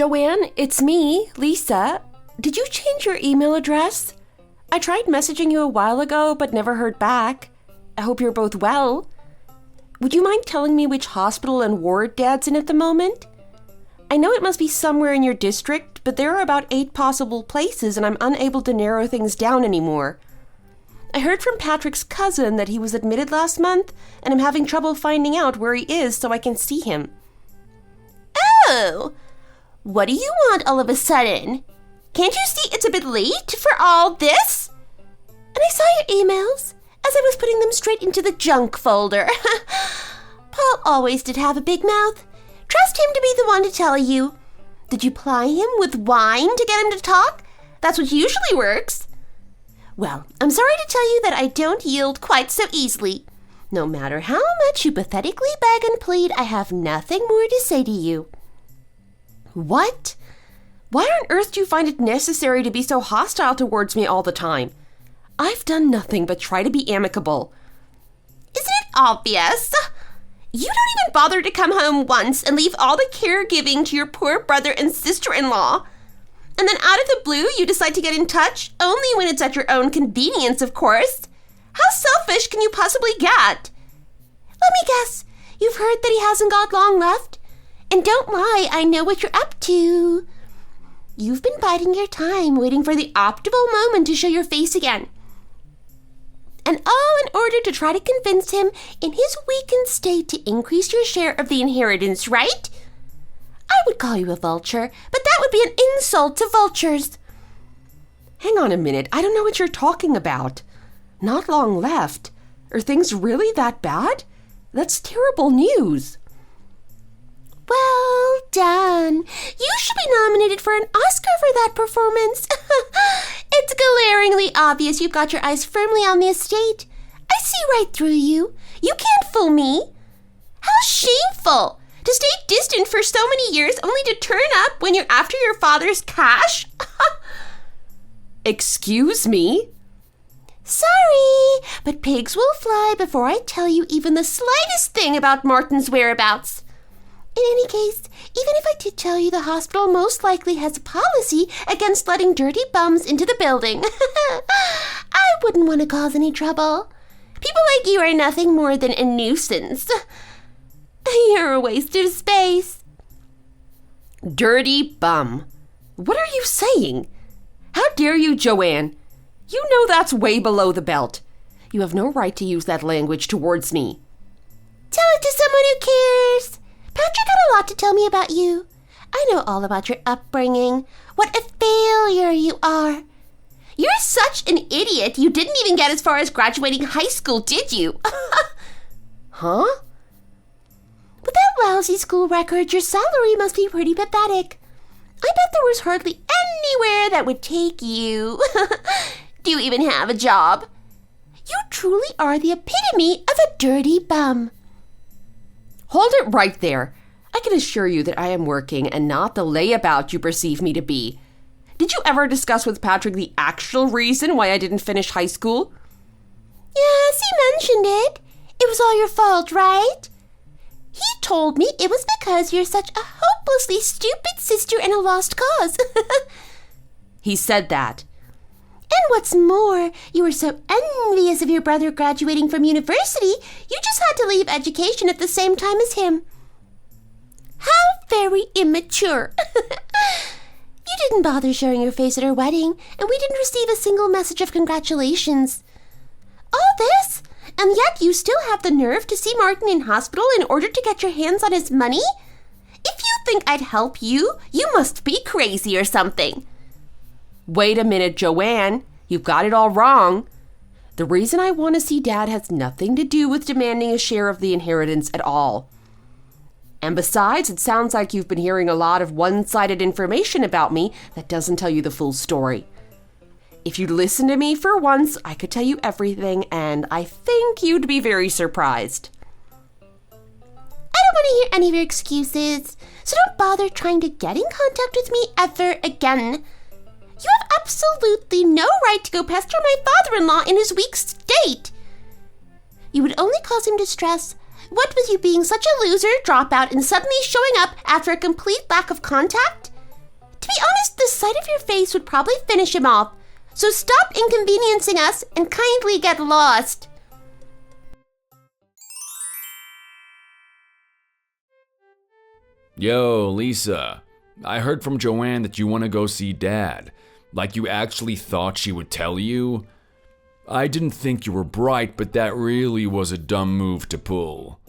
Joanne, it's me, Lisa. Did you change your email address? I tried messaging you a while ago, but never heard back. I hope you're both well. Would you mind telling me which hospital and ward Dad's in at the moment? I know it must be somewhere in your district, but there are about 8 possible places and I'm unable to narrow things down anymore. I heard from Patrick's cousin that he was admitted last month, and I'm having trouble finding out where he is so I can see him. Oh! What do you want all of a sudden? Can't you see it's a bit late for all this? And I saw your emails as I was putting them straight into the junk folder. Paul always did have a big mouth. Trust him to be the one to tell you. Did you ply him with wine to get him to talk? That's what usually works. Well, I'm sorry to tell you that I don't yield quite so easily. No matter how much you pathetically beg and plead, I have nothing more to say to you. What? Why on earth do you find it necessary to be so hostile towards me all the time? I've done nothing but try to be amicable. Isn't it obvious? You don't even bother to come home once and leave all the caregiving to your poor brother and sister-in-law. And then out of the blue, you decide to get in touch, only when it's at your own convenience, of course. How selfish can you possibly get? Let me guess, you've heard that he hasn't got long left? And don't lie, I know what you're up to. You've been biding your time, waiting for the optimal moment to show your face again. And all in order to try to convince him in his weakened state to increase your share of the inheritance, right? I would call you a vulture, but that would be an insult to vultures. Hang on a minute, I don't know what you're talking about. Not long left. Are things really that bad? That's terrible news. Well done. You should be nominated for an Oscar for that performance. It's glaringly obvious you've got your eyes firmly on the estate. I see right through you. You can't fool me. How shameful to stay distant for so many years only to turn up when you're after your father's cash. Excuse me? Sorry, but pigs will fly before I tell you even the slightest thing about Martin's whereabouts. In any case, even if I did tell you, the hospital most likely has a policy against letting dirty bums into the building. I wouldn't want to cause any trouble. People like you are nothing more than a nuisance. You're a waste of space. Dirty bum. What are you saying? How dare you, Joanne? You know that's way below the belt. You have no right to use that language towards me. Tell it to someone who cares. Patrick had a lot to tell me about you. I know all about your upbringing. What a failure you are. You're such an idiot, you didn't even get as far as graduating high school, did you? Huh? With that lousy school record, your salary must be pretty pathetic. I bet there was hardly anywhere that would take you. Do you even have a job? You truly are the epitome of a dirty bum. Hold it right there. I can assure you that I am working and not the layabout you perceive me to be. Did you ever discuss with Patrick the actual reason why I didn't finish high school? Yes, he mentioned it. It was all your fault, right? He told me it was because you're such a hopelessly stupid sister in a lost cause. He said that. And what's more, you were so envious of your brother graduating from university, you just had to leave education at the same time as him. How very immature. You didn't bother showing your face at her wedding, and we didn't receive a single message of congratulations. All this, and yet you still have the nerve to see Martin in hospital in order to get your hands on his money? If you think I'd help you, you must be crazy or something. Wait a minute, Joanne. You've got it all wrong. The reason I want to see Dad has nothing to do with demanding a share of the inheritance at all. And besides, it sounds like you've been hearing a lot of one-sided information about me that doesn't tell you the full story. If you'd listen to me for once, I could tell you everything, and I think you'd be very surprised. I don't want to hear any of your excuses, so don't bother trying to get in contact with me ever again. You have absolutely no right to go pester my father-in-law in his weak state. You would only cause him distress. What with you being such a loser, dropout, and suddenly showing up after a complete lack of contact? To be honest, the sight of your face would probably finish him off. So stop inconveniencing us and kindly get lost. Yo, Lisa. I heard from Joanne that you want to go see Dad. Like you actually thought she would tell you? I didn't think you were bright, but that really was a dumb move to pull.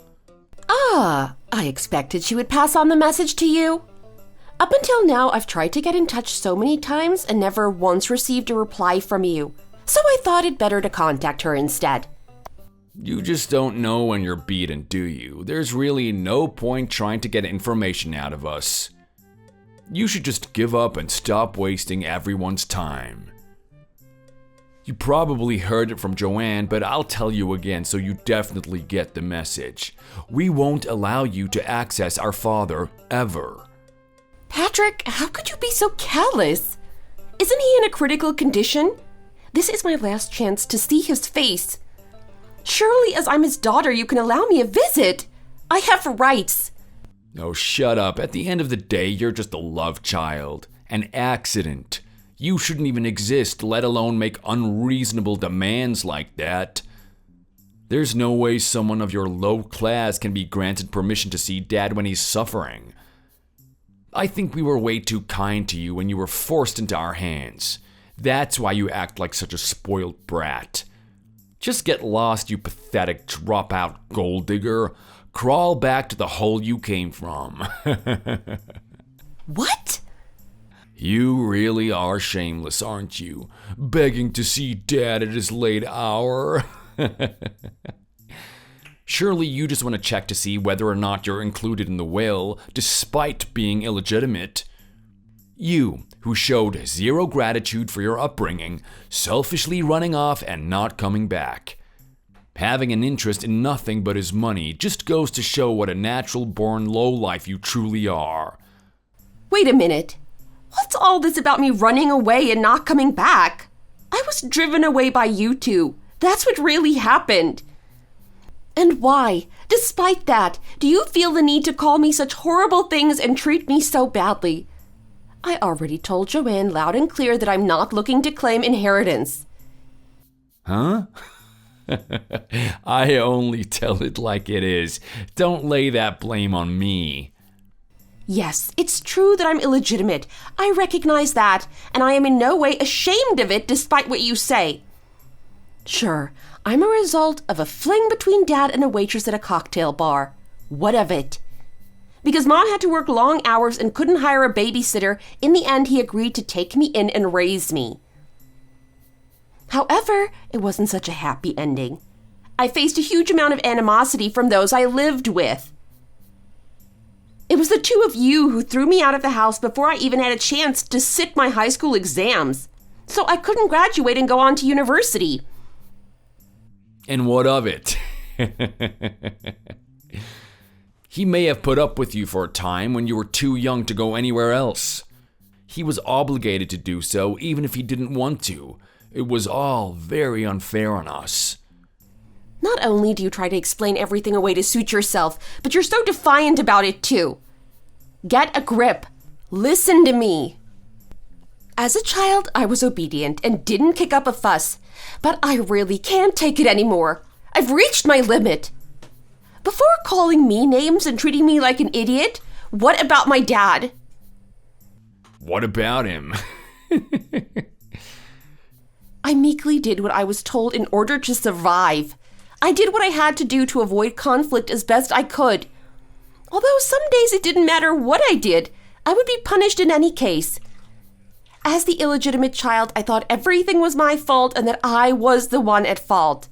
Ah, I expected she would pass on the message to you. Up until now, I've tried to get in touch so many times and never once received a reply from you. So I thought it better to contact her instead. You just don't know when you're beaten, do you? There's really no point trying to get information out of us. You should just give up and stop wasting everyone's time. You probably heard it from Joanne, but I'll tell you again so you definitely get the message. We won't allow you to access our father ever. Patrick, how could you be so callous? Isn't he in a critical condition? This is my last chance to see his face. Surely, as I'm his daughter, you can allow me a visit. I have rights. Oh, shut up. At the end of the day, you're just a love child. An accident. You shouldn't even exist, let alone make unreasonable demands like that. There's no way someone of your low class can be granted permission to see Dad when he's suffering. I think we were way too kind to you when you were forced into our hands. That's why you act like such a spoiled brat. Just get lost, you pathetic dropout gold digger. Crawl back to the hole you came from. What? You really are shameless, aren't you? Begging to see Dad at his late hour. Surely you just want to check to see whether or not you're included in the will, despite being illegitimate. You, who showed zero gratitude for your upbringing, selfishly running off and not coming back. Having an interest in nothing but his money just goes to show what a natural-born lowlife you truly are. Wait a minute. What's all this about me running away and not coming back? I was driven away by you two. That's what really happened. And why, despite that, do you feel the need to call me such horrible things and treat me so badly? I already told Joanne loud and clear that I'm not looking to claim inheritance. Huh? I only tell it like it is. Don't lay that blame on me. Yes, it's true that I'm illegitimate. I recognize that, and I am in no way ashamed of it despite what you say. Sure, I'm a result of a fling between Dad and a waitress at a cocktail bar. What of it? Because Mom had to work long hours and couldn't hire a babysitter, in the end he agreed to take me in and raise me. However, it wasn't such a happy ending. I faced a huge amount of animosity from those I lived with. It was the two of you who threw me out of the house before I even had a chance to sit my high school exams. So I couldn't graduate and go on to university. And what of it? He may have put up with you for a time when you were too young to go anywhere else. He was obligated to do so even if he didn't want to. It was all very unfair on us. Not only do you try to explain everything away to suit yourself, but you're so defiant about it too. Get a grip. Listen to me. As a child, I was obedient and didn't kick up a fuss, but I really can't take it anymore. I've reached my limit. Before calling me names and treating me like an idiot, what about my dad? What about him? I meekly did what I was told in order to survive. I did what I had to do to avoid conflict as best I could. Although some days it didn't matter what I did, I would be punished in any case. As the illegitimate child, I thought everything was my fault and that I was the one at fault.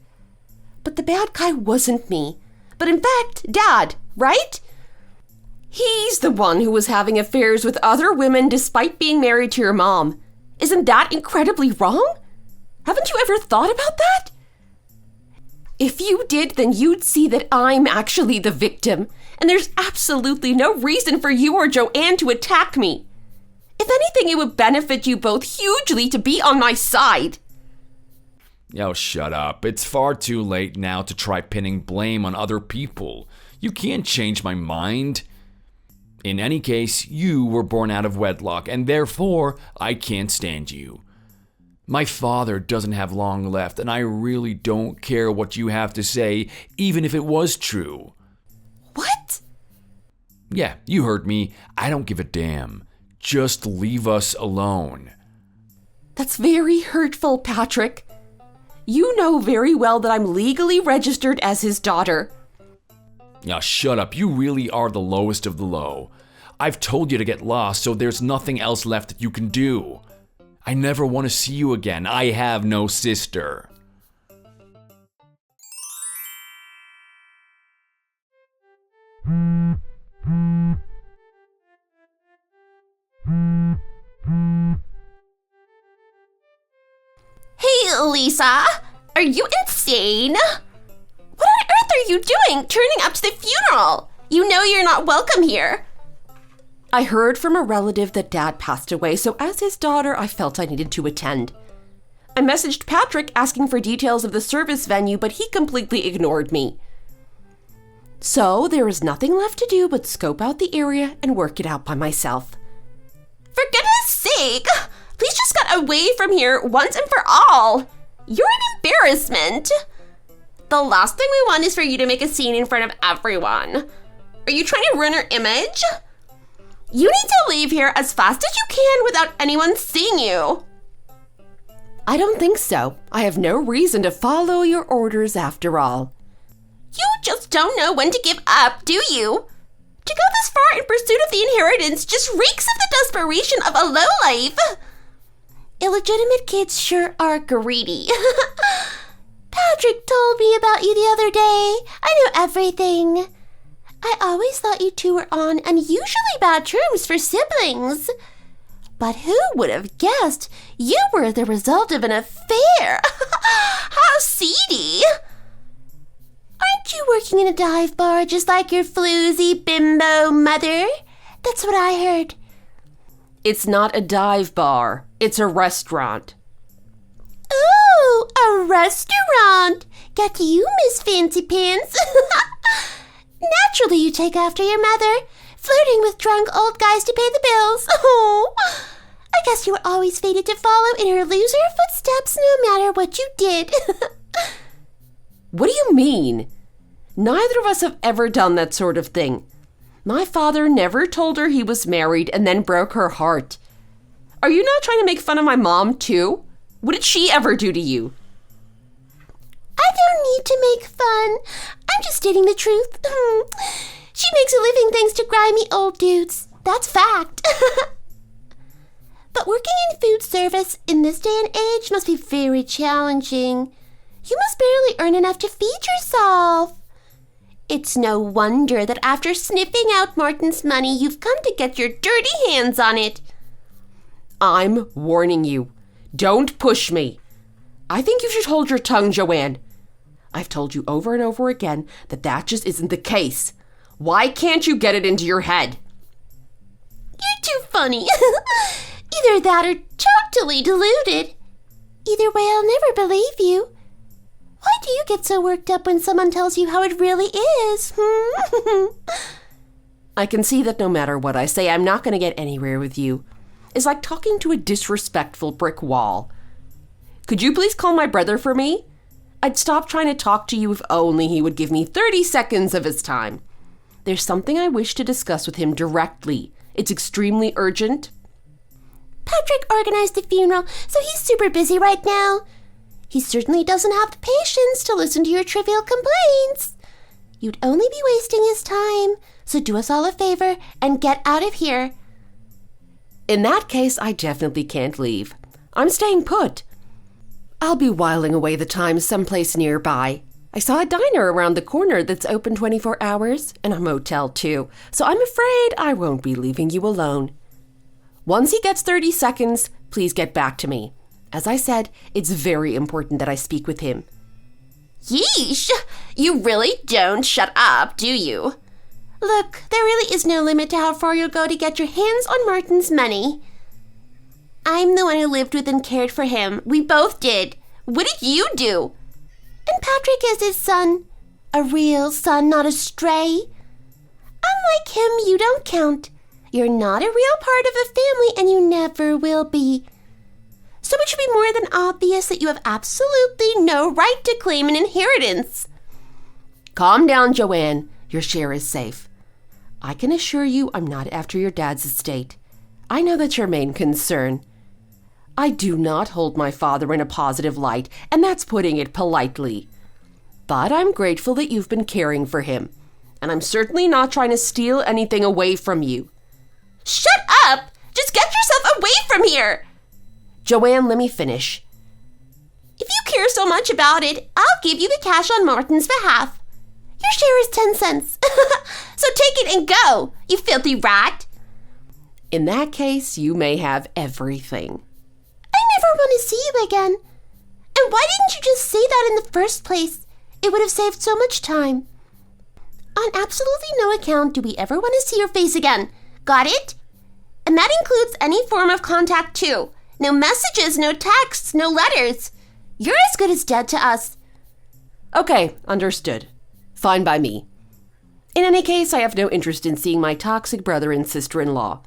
But the bad guy wasn't me, but in fact, Dad, right? He's the one who was having affairs with other women despite being married to your mom. Isn't that incredibly wrong? Haven't you ever thought about that? If you did, then you'd see that I'm actually the victim, and there's absolutely no reason for you or Joanne to attack me. If anything, it would benefit you both hugely to be on my side. Oh, shut up. It's far too late now to try pinning blame on other people. You can't change my mind. In any case, you were born out of wedlock, and therefore I can't stand you. My father doesn't have long left, and I really don't care what you have to say, even if it was true. What? Yeah, you heard me. I don't give a damn. Just leave us alone. That's very hurtful, Patrick. You know very well that I'm legally registered as his daughter. Now shut up. You really are the lowest of the low. I've told you to get lost, so there's nothing else left that you can do. I never want to see you again. I have no sister. Hey, Lisa, are you insane? What on earth are you doing turning up to the funeral? You know you're not welcome here. I heard from a relative that Dad passed away, so as his daughter, I felt I needed to attend. I messaged Patrick asking for details of the service venue, but he completely ignored me. So there was nothing left to do but scope out the area and work it out by myself. For goodness sake, please just get away from here once and for all. You're an embarrassment. The last thing we want is for you to make a scene in front of everyone. Are you trying to ruin our image? You need to leave here as fast as you can without anyone seeing you. I don't think so. I have no reason to follow your orders after all. You just don't know when to give up, do you? To go this far in pursuit of the inheritance just reeks of the desperation of a lowlife. Illegitimate kids sure are greedy. Patrick told me about you the other day. I knew everything. I always thought you two were on unusually bad terms for siblings. But who would have guessed you were the result of an affair? How seedy. Aren't you working in a dive bar just like your floozy bimbo mother? That's what I heard. It's not a dive bar. It's a restaurant. Ooh, a restaurant. Get you, Miss Fancy Pants. Naturally, you take after your mother, flirting with drunk old guys to pay the bills. Oh, I guess you were always fated to follow in her loser footsteps no matter what you did. What do you mean? Neither of us have ever done that sort of thing. My father never told her he was married and then broke her heart. Are you not trying to make fun of my mom, too? What did she ever do to you? I don't need to make fun. I'm just stating the truth. She makes a living thanks to grimy old dudes. That's fact. But working in food service in this day and age must be very challenging. You must barely earn enough to feed yourself. It's no wonder that after sniffing out Martin's money, you've come to get your dirty hands on it. I'm warning you. Don't push me. I think you should hold your tongue, Joanne. I've told you over and over again that just isn't the case. Why can't you get it into your head? You're too funny. Either that or totally deluded. Either way, I'll never believe you. Why do you get so worked up when someone tells you how it really is? I can see that no matter what I say, I'm not going to get anywhere with you. It's like talking to a disrespectful brick wall. Could you please call my brother for me? I'd stop trying to talk to you if only he would give me 30 seconds of his time. There's something I wish to discuss with him directly. It's extremely urgent. Patrick organized the funeral, so he's super busy right now. He certainly doesn't have the patience to listen to your trivial complaints. You'd only be wasting his time, so do us all a favor and get out of here. In that case, I definitely can't leave. I'm staying put. I'll be whiling away the time someplace nearby. I saw a diner around the corner that's open 24 hours, and a motel too, so I'm afraid I won't be leaving you alone. Once he gets 30 seconds, please get back to me. As I said, it's very important that I speak with him. Yeesh! You really don't shut up, do you? Look, there really is no limit to how far you'll go to get your hands on Martin's money. I'm the one who lived with and cared for him. We both did. What did you do? And Patrick is his son. A real son, not a stray. Unlike him, you don't count. You're not a real part of the family, and you never will be. So it should be more than obvious that you have absolutely no right to claim an inheritance. Calm down, Joanne. Your share is safe. I can assure you I'm not after your dad's estate. I know that's your main concern. I do not hold my father in a positive light, and that's putting it politely. But I'm grateful that you've been caring for him, and I'm certainly not trying to steal anything away from you. Shut up! Just get yourself away from here! Joanne, let me finish. If you care so much about it, I'll give you the cash on Martin's behalf. Your share is 10 cents. So take it and go, you filthy rat. In that case, you may have everything. I never want to see you again. And why didn't you just say that in the first place? It would have saved so much time. On absolutely no account do we ever want to see your face again. Got it? And that includes any form of contact too. No messages, no texts, no letters. You're as good as dead to us. Okay, understood. Fine by me. In any case, I have no interest in seeing my toxic brother and sister-in-law.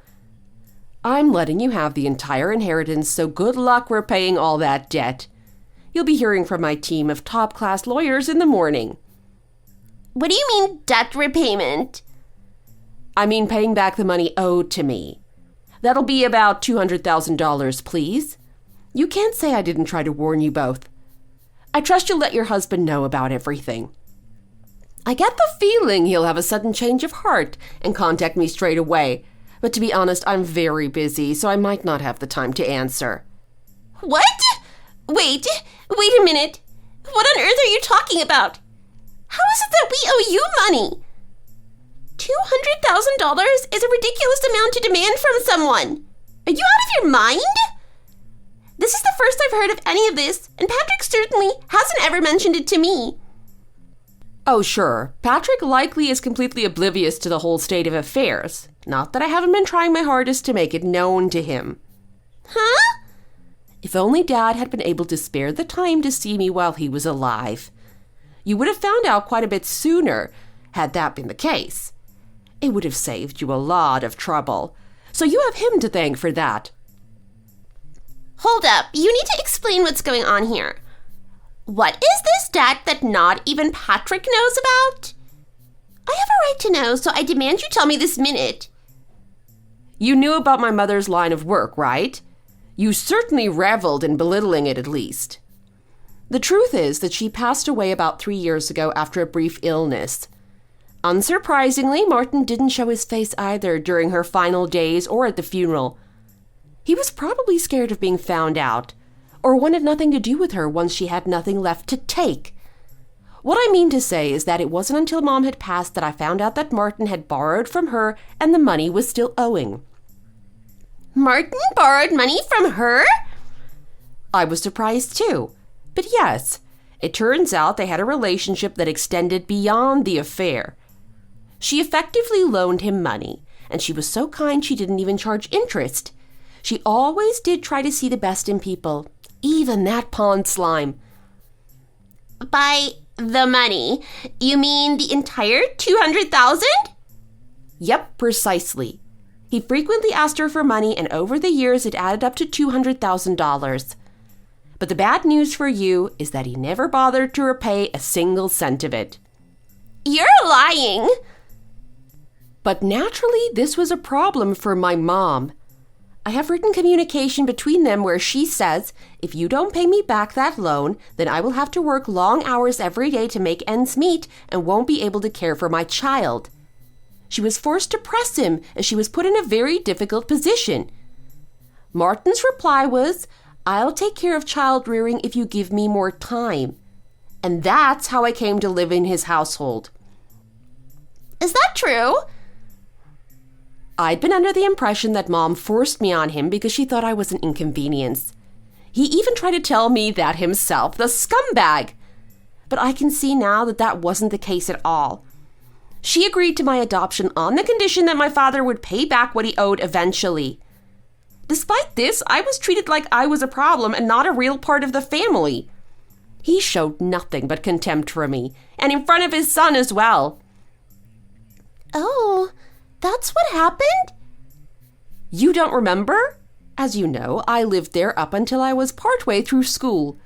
I'm letting you have the entire inheritance, so good luck repaying all that debt. You'll be hearing from my team of top-class lawyers in the morning. What do you mean, debt repayment? I mean paying back the money owed to me. That'll be about $200,000, please. You can't say I didn't try to warn you both. I trust you'll let your husband know about everything. I get the feeling he'll have a sudden change of heart and contact me straight away. But to be honest, I'm very busy, so I might not have the time to answer. What? Wait a minute. What on earth are you talking about? How is it that we owe you money? $200,000 is a ridiculous amount to demand from someone. Are you out of your mind? This is the first I've heard of any of this, and Patrick certainly hasn't ever mentioned it to me. Oh, sure. Patrick likely is completely oblivious to the whole state of affairs. Not that I haven't been trying my hardest to make it known to him. Huh? If only Dad had been able to spare the time to see me while he was alive. You would have found out quite a bit sooner, had that been the case. It would have saved you a lot of trouble. So you have him to thank for that. Hold up. You need to explain what's going on here. What is this debt that not even Patrick knows about? I have a right to know, so I demand you tell me this minute. You knew about my mother's line of work, right? You certainly reveled in belittling it at least. The truth is that she passed away about 3 years ago after a brief illness. Unsurprisingly, Martin didn't show his face either during her final days or at the funeral. He was probably scared of being found out, or wanted nothing to do with her once she had nothing left to take. What I mean to say is that it wasn't until Mom had passed that I found out that Martin had borrowed from her and the money was still owing. Martin borrowed money from her? I was surprised too. But yes, it turns out they had a relationship that extended beyond the affair. She effectively loaned him money, and she was so kind she didn't even charge interest. She always did try to see the best in people, even that pond slime. By the money, you mean the entire $200,000? Yep, precisely. He frequently asked her for money, and over the years it added up to $200,000. But the bad news for you is that he never bothered to repay a single cent of it. You're lying! But naturally, this was a problem for my mom. I have written communication between them where she says, if you don't pay me back that loan, then I will have to work long hours every day to make ends meet and won't be able to care for my child. She was forced to press him as she was put in a very difficult position. Martin's reply was, I'll take care of child rearing if you give me more time. And that's how I came to live in his household. Is that true? I'd been under the impression that Mom forced me on him because she thought I was an inconvenience. He even tried to tell me that himself, the scumbag. But I can see now that that wasn't the case at all. She agreed to my adoption on the condition that my father would pay back what he owed eventually. Despite this, I was treated like I was a problem and not a real part of the family. He showed nothing but contempt for me, and in front of his son as well. Oh, that's what happened? You don't remember? As you know, I lived there up until I was partway through school.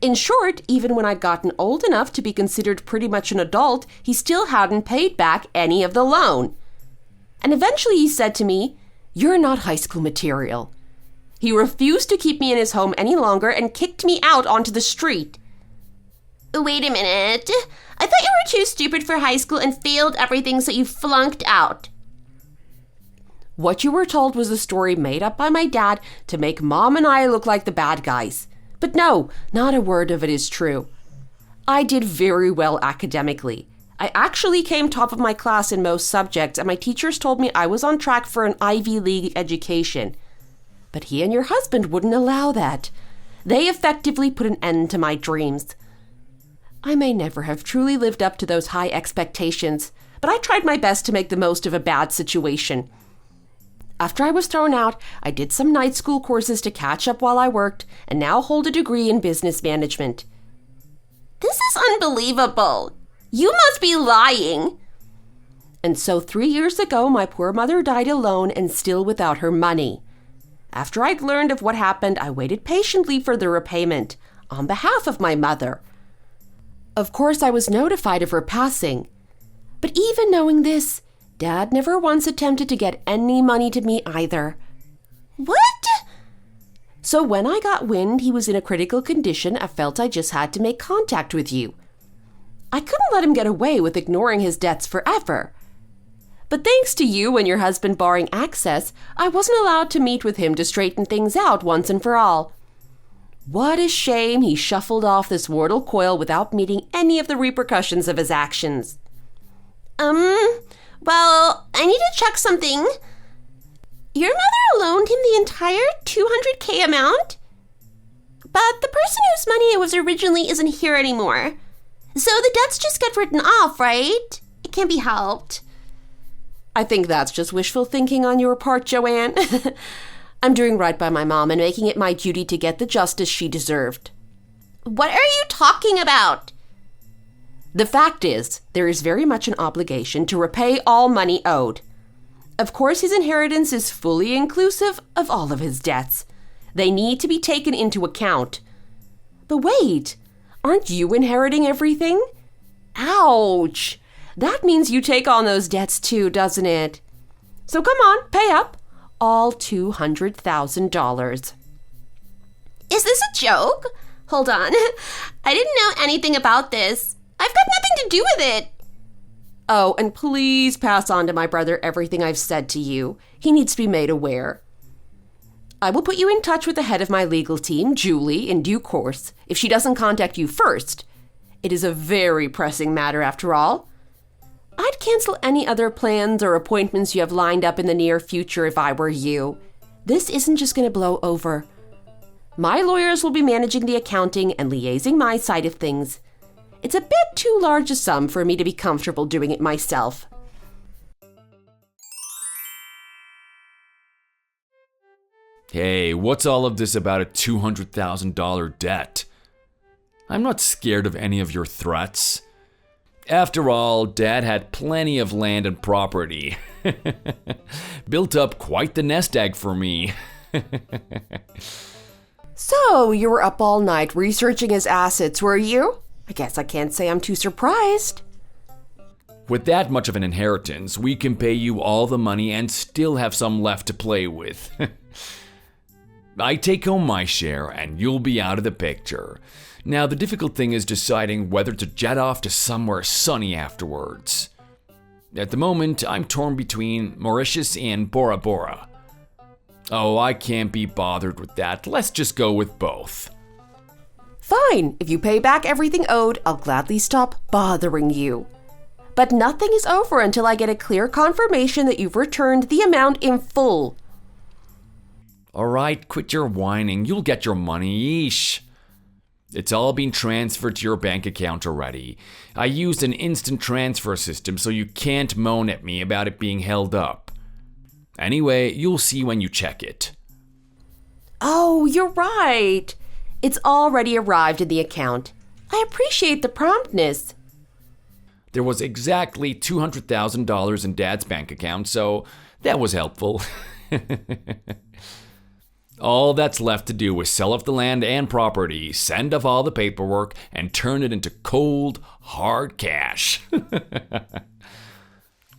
In short, even when I'd gotten old enough to be considered pretty much an adult, he still hadn't paid back any of the loan. And eventually he said to me, "You're not high school material." He refused to keep me in his home any longer and kicked me out onto the street. Wait a minute. I thought you were too stupid for high school and failed everything, so you flunked out. What you were told was a story made up by my dad to make Mom and I look like the bad guys. But no, not a word of it is true. I did very well academically. I actually came top of my class in most subjects, and my teachers told me I was on track for an Ivy League education. But he and your husband wouldn't allow that. They effectively put an end to my dreams. I may never have truly lived up to those high expectations, but I tried my best to make the most of a bad situation. After I was thrown out, I did some night school courses to catch up while I worked, and now hold a degree in business management. This is unbelievable. You must be lying. And so 3 years ago, my poor mother died alone and still without her money. After I'd learned of what happened, I waited patiently for the repayment on behalf of my mother. Of course, I was notified of her passing. But even knowing this, Dad never once attempted to get any money to me either. What? So when I got wind he was in a critical condition, I felt I just had to make contact with you. I couldn't let him get away with ignoring his debts forever. But thanks to you and your husband barring access, I wasn't allowed to meet with him to straighten things out once and for all. What a shame he shuffled off this mortal coil without meeting any of the repercussions of his actions. Well, I need to check something. Your mother loaned him the entire $200K amount? But the person whose money it was originally isn't here anymore. So the debts just get written off, right? It can't be helped. I think that's just wishful thinking on your part, Joanne. I'm doing right by my mom and making it my duty to get the justice she deserved. What are you talking about? The fact is, there is very much an obligation to repay all money owed. Of course, his inheritance is fully inclusive of all of his debts. They need to be taken into account. But wait, aren't you inheriting everything? Ouch! That means you take on those debts too, doesn't it? So come on, pay up. All $200,000. Is this a joke? Hold on. I didn't know anything about this. I've got nothing to do with it. Oh, and please pass on to my brother everything I've said to you. He needs to be made aware. I will put you in touch with the head of my legal team, Julie, in due course, if she doesn't contact you first. It is a very pressing matter, after all. I'd cancel any other plans or appointments you have lined up in the near future if I were you. This isn't just going to blow over. My lawyers will be managing the accounting and liaising my side of things. It's a bit too large a sum for me to be comfortable doing it myself. Hey, what's all of this about a $200,000 debt? I'm not scared of any of your threats. After all, Dad had plenty of land and property. Built up quite the nest egg for me. So, you were up all night researching his assets, were you? I guess I can't say I'm too surprised. With that much of an inheritance, we can pay you all the money and still have some left to play with. I take home my share and you'll be out of the picture. Now, the difficult thing is deciding whether to jet off to somewhere sunny afterwards. At the moment, I'm torn between Mauritius and Bora Bora. Oh, I can't be bothered with that. Let's just go with both. Fine, if you pay back everything owed, I'll gladly stop bothering you. But nothing is over until I get a clear confirmation that you've returned the amount in full. All right, quit your whining. You'll get your money, yeesh. It's all been transferred to your bank account already. I used an instant transfer system, so you can't moan at me about it being held up. Anyway, you'll see when you check it. Oh, you're right. It's already arrived in the account. I appreciate the promptness. There was exactly $200,000 in Dad's bank account, so that was helpful. All that's left to do is sell off the land and property, send off all the paperwork, and turn it into cold, hard cash.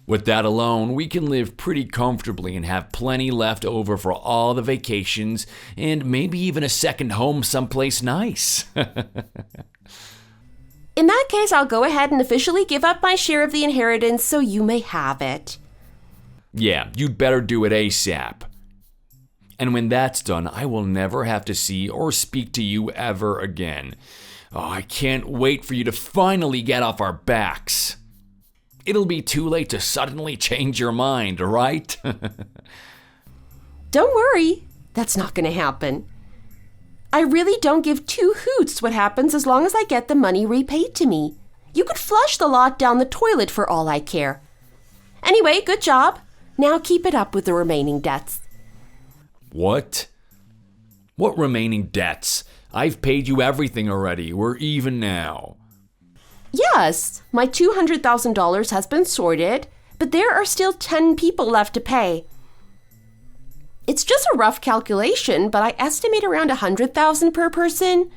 With that alone, we can live pretty comfortably and have plenty left over for all the vacations and maybe even a second home someplace nice. In that case, I'll go ahead and officially give up my share of the inheritance so you may have it. Yeah, you'd better do it ASAP. And when that's done, I will never have to see or speak to you ever again. Oh, I can't wait for you to finally get off our backs. It'll be too late to suddenly change your mind, right? Don't worry, that's not going to happen. I really don't give two hoots what happens as long as I get the money repaid to me. You could flush the lot down the toilet for all I care. Anyway, good job. Now keep it up with the remaining debts. What? What remaining debts? I've paid you everything already. We're even now. Yes, my $200,000 has been sorted, but there are still 10 people left to pay. It's just a rough calculation, but I estimate around $100,000 per person.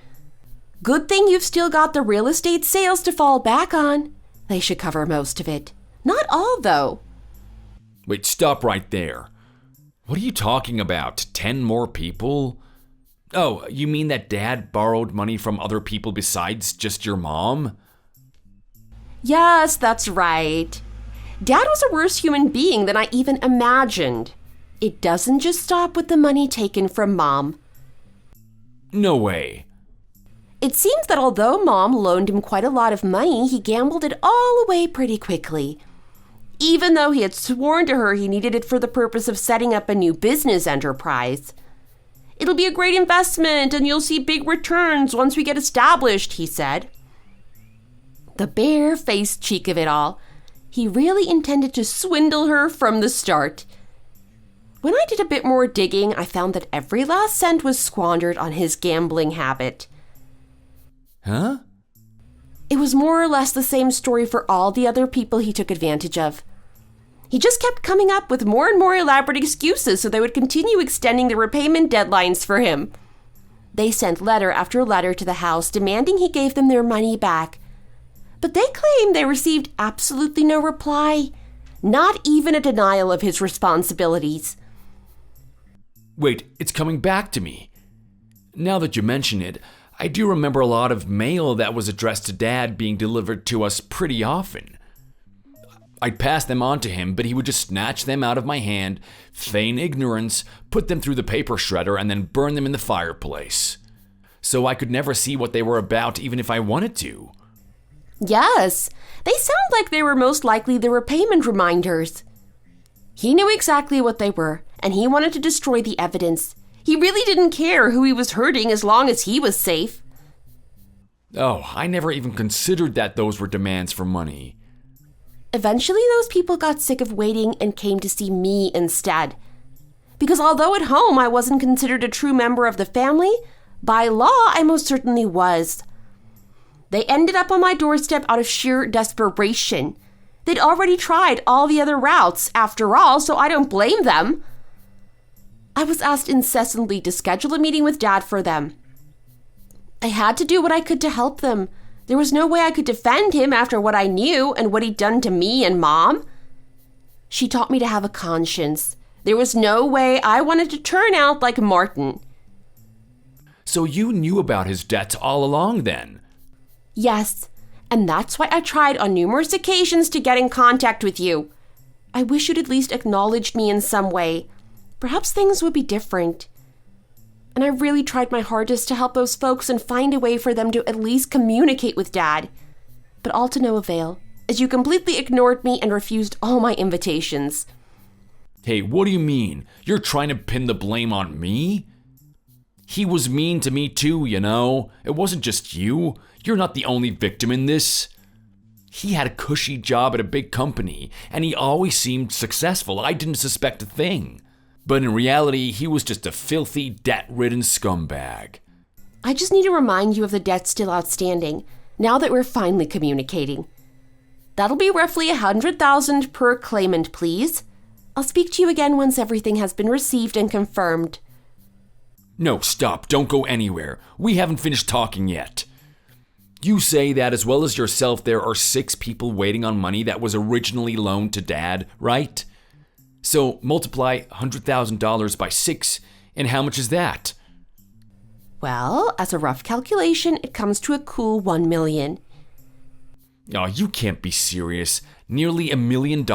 Good thing you've still got the real estate sales to fall back on. They should cover most of it. Not all, though. Wait, stop right there. What are you talking about? 10 more people? Oh, you mean that Dad borrowed money from other people besides just your mom? Yes, that's right. Dad was a worse human being than I even imagined. It doesn't just stop with the money taken from Mom. No way. It seems that although Mom loaned him quite a lot of money, he gambled it all away pretty quickly. Even though he had sworn to her he needed it for the purpose of setting up a new business enterprise. It'll be a great investment and you'll see big returns once we get established, he said. The bare-faced cheek of it all. He really intended to swindle her from the start. When I did a bit more digging, I found that every last cent was squandered on his gambling habit. Huh? It was more or less the same story for all the other people he took advantage of. He just kept coming up with more and more elaborate excuses so they would continue extending the repayment deadlines for him. They sent letter after letter to the house demanding he gave them their money back. But they claimed they received absolutely no reply, not even a denial of his responsibilities. Wait, it's coming back to me. Now that you mention it, I do remember a lot of mail that was addressed to Dad being delivered to us pretty often. I'd pass them on to him, but he would just snatch them out of my hand, feign ignorance, put them through the paper shredder, and then burn them in the fireplace. So I could never see what they were about even if I wanted to. Yes, they sound like they were most likely the repayment reminders. He knew exactly what they were, and he wanted to destroy the evidence. He really didn't care who he was hurting as long as he was safe. Oh, I never even considered that those were demands for money. Eventually, those people got sick of waiting and came to see me instead. Because although at home I wasn't considered a true member of the family, by law I most certainly was. They ended up on my doorstep out of sheer desperation. They'd already tried all the other routes, after all, so I don't blame them. I was asked incessantly to schedule a meeting with Dad for them. I had to do what I could to help them. There was no way I could defend him after what I knew and what he'd done to me and Mom. She taught me to have a conscience. There was no way I wanted to turn out like Martin. So you knew about his debts all along then? Yes, and that's why I tried on numerous occasions to get in contact with you. I wish you'd at least acknowledged me in some way. Perhaps things would be different. And I really tried my hardest to help those folks and find a way for them to at least communicate with Dad. But all to no avail, as you completely ignored me and refused all my invitations. Hey, what do you mean? You're trying to pin the blame on me? He was mean to me too, you know. It wasn't just you. You're not the only victim in this. He had a cushy job at a big company, and he always seemed successful. I didn't suspect a thing. But in reality, he was just a filthy, debt-ridden scumbag. I just need to remind you of the debt still outstanding, now that we're finally communicating. That'll be roughly $100,000 per claimant, please. I'll speak to you again once everything has been received and confirmed. No, stop. Don't go anywhere. We haven't finished talking yet. You say that as well as yourself there are 6 people waiting on money that was originally loaned to Dad, right? So multiply $100,000 by 6, and how much is that? Well, as a rough calculation, it comes to a cool $1 million. Oh, you can't be serious. Nearly $1 million?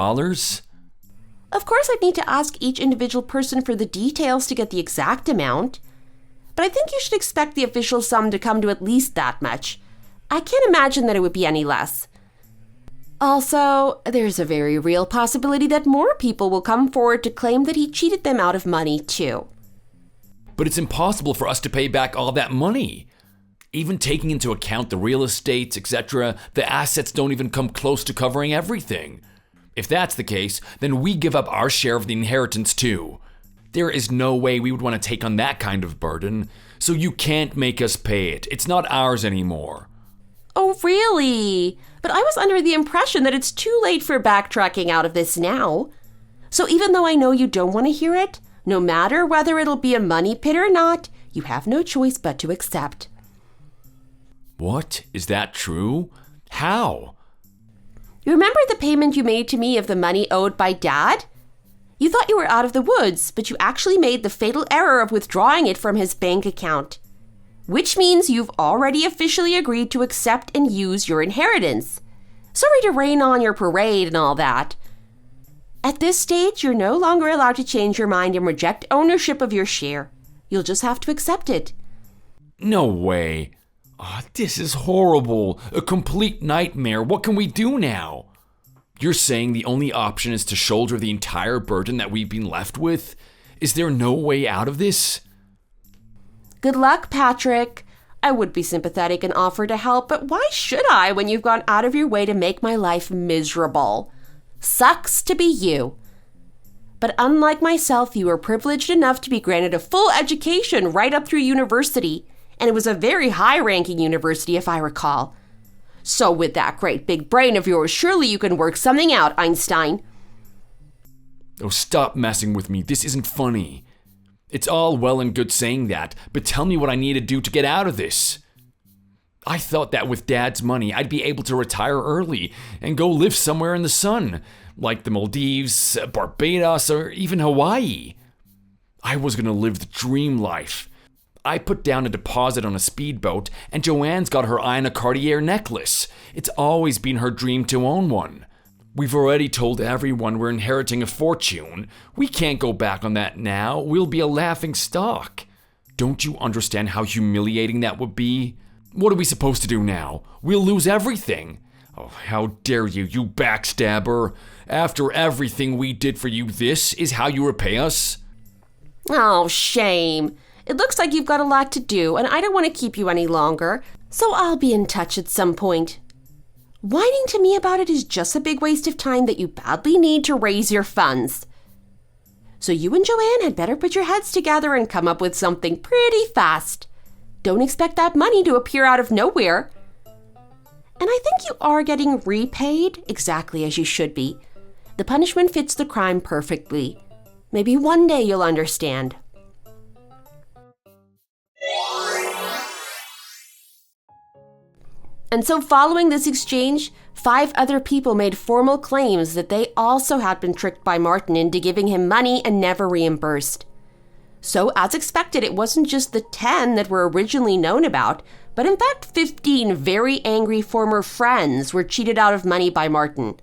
Of course, I'd need to ask each individual person for the details to get the exact amount. But I think you should expect the official sum to come to at least that much. I can't imagine that it would be any less. Also, there's a very real possibility that more people will come forward to claim that he cheated them out of money, too. But it's impossible for us to pay back all that money. Even taking into account the real estate, etc., the assets don't even come close to covering everything. If that's the case, then we give up our share of the inheritance too. There is no way we would want to take on that kind of burden, so you can't make us pay it. It's not ours anymore. Oh, really? But I was under the impression that it's too late for backtracking out of this now. So even though I know you don't want to hear it, no matter whether it'll be a money pit or not, you have no choice but to accept. What? Is that true? How? You remember the payment you made to me of the money owed by Dad? You thought you were out of the woods, but you actually made the fatal error of withdrawing it from his bank account. Which means you've already officially agreed to accept and use your inheritance. Sorry to rain on your parade and all that. At this stage, you're no longer allowed to change your mind and reject ownership of your share. You'll just have to accept it. No way. Oh, this is horrible. A complete nightmare. What can we do now? You're saying the only option is to shoulder the entire burden that we've been left with? Is there no way out of this? Good luck, Patrick. I would be sympathetic and offer to help, but why should I when you've gone out of your way to make my life miserable? Sucks to be you. But unlike myself, you were privileged enough to be granted a full education right up through university, and it was a very high-ranking university if I recall. So with that great big brain of yours, surely you can work something out, Einstein. Oh, stop messing with me. This isn't funny. It's all well and good saying that, but tell me what I need to do to get out of this. I thought that with Dad's money, I'd be able to retire early and go live somewhere in the sun, like the Maldives, Barbados, or even Hawaii. I was gonna live the dream life. I put down a deposit on a speedboat, and Joanne's got her eye on a Cartier necklace. It's always been her dream to own one. We've already told everyone we're inheriting a fortune. We can't go back on that now. We'll be a laughing stock. Don't you understand how humiliating that would be? What are we supposed to do now? We'll lose everything. Oh, how dare you, you backstabber. After everything we did for you, this is how you repay us? Oh, shame. It looks like you've got a lot to do, and I don't want to keep you any longer, so I'll be in touch at some point. Whining to me about it is just a big waste of time that you badly need to raise your funds. So you and Joanne had better put your heads together and come up with something pretty fast. Don't expect that money to appear out of nowhere. And I think you are getting repaid exactly as you should be. The punishment fits the crime perfectly. Maybe one day you'll understand. And so following this exchange, 5 other people made formal claims that they also had been tricked by Martin into giving him money and never reimbursed. So as expected, it wasn't just the 10 that were originally known about, but in fact 15 very angry former friends were cheated out of money by Martin.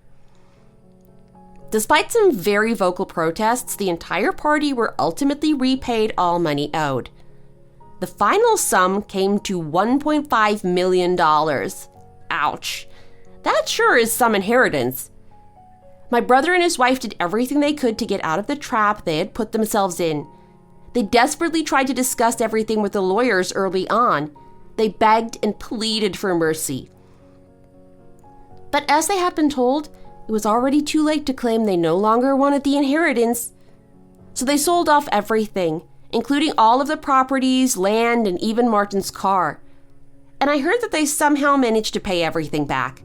Despite some very vocal protests, the entire party were ultimately repaid all money owed. The final sum came to $1.5 million. Ouch. That sure is some inheritance. My brother and his wife did everything they could to get out of the trap they had put themselves in. They desperately tried to discuss everything with the lawyers early on. They begged and pleaded for mercy. But as they had been told, it was already too late to claim they no longer wanted the inheritance. So they sold off everything, including all of the properties, land, and even Martin's car. And I heard that they somehow managed to pay everything back.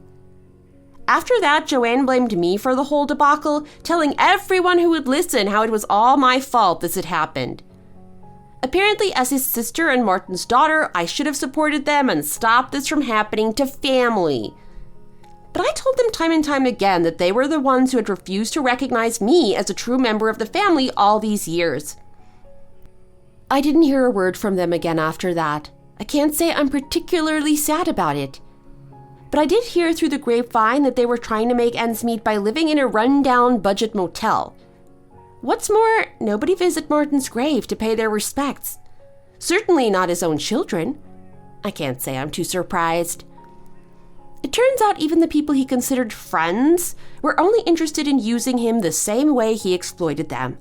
After that, Joanne blamed me for the whole debacle, telling everyone who would listen how it was all my fault this had happened. Apparently, as his sister and Martin's daughter, I should have supported them and stopped this from happening to family. But I told them time and time again that they were the ones who had refused to recognize me as a true member of the family all these years. I didn't hear a word from them again after that. I can't say I'm particularly sad about it. But I did hear through the grapevine that they were trying to make ends meet by living in a run-down budget motel. What's more, nobody visited Martin's grave to pay their respects. Certainly not his own children. I can't say I'm too surprised. It turns out even the people he considered friends were only interested in using him the same way he exploited them.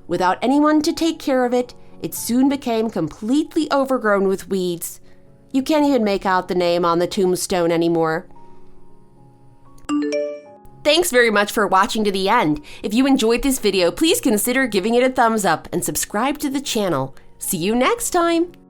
Without anyone to take care of it, it soon became completely overgrown with weeds. You can't even make out the name on the tombstone anymore. Thanks very much for watching to the end. If you enjoyed this video, please consider giving it a thumbs up and subscribe to the channel. See you next time!